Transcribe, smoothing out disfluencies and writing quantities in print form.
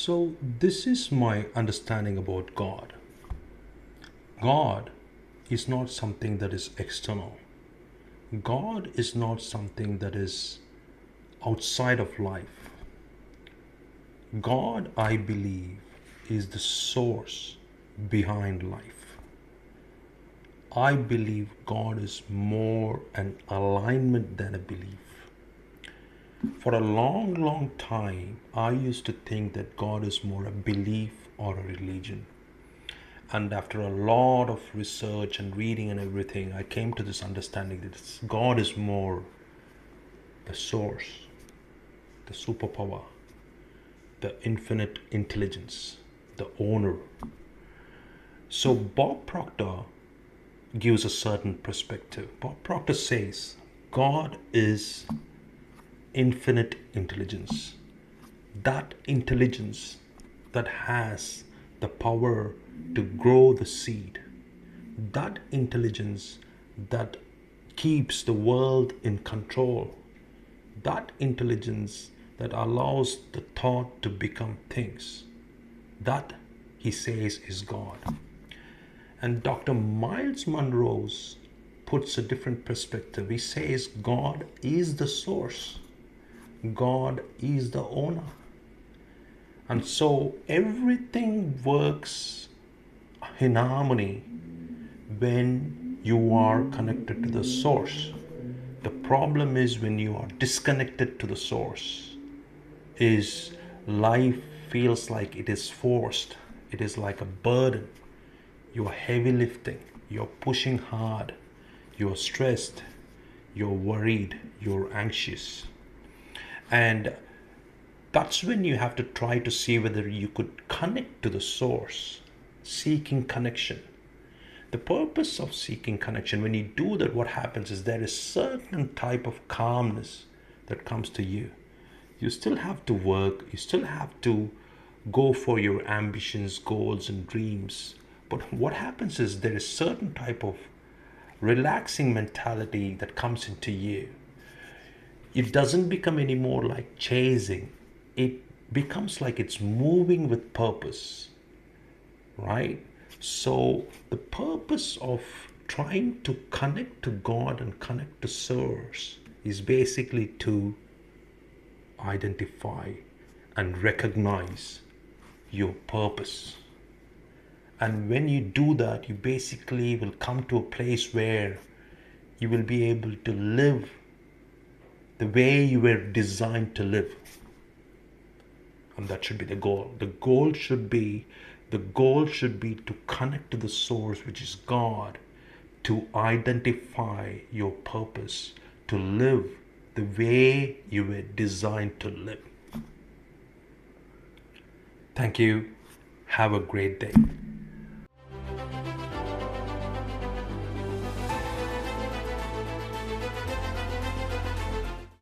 So, this is my understanding about God. God is not something that is external. God is not something that is outside of life. God, I believe, is the source behind life. I believe God is more an alignment than a belief. For a long, long time, I used to think that God is more a belief or a religion. And after a lot of research and reading and everything, I came to this understanding that God is more the source, the superpower, the infinite intelligence, the owner. So Bob Proctor gives a certain perspective. Bob Proctor says God is infinite intelligence. That intelligence that has the power to grow the seed, that intelligence that keeps the world in control, that intelligence that allows the thought to become things, that he says is God. And Dr. Miles Monroe puts a different perspective. He says God is the source, God is the owner. And so everything works in harmony when you are connected to the source. The problem is when you are disconnected to the source, is life feels like it is forced. It is like a burden. You are heavy lifting. You're pushing hard. You're stressed. You're worried. You're anxious. And that's when you have to try to see whether you could connect to the source, seeking connection. The purpose of seeking connection, when you do that, what happens is there is certain type of calmness that comes to you. You still have to work, you still have to go for your ambitions, goals, and dreams. But what happens is there is certain type of relaxing mentality that comes into you. It doesn't become anymore like chasing. It becomes like it's moving with purpose, right? So the purpose of trying to connect to God and connect to source is basically to identify and recognize your purpose. And when you do that, you basically will come to a place where you will be able to live the way you were designed to live. And that should be the goal. The goal should be to connect to the source, which is God, to identify your purpose, to live the way you were designed to live. Thank you. Have a great day.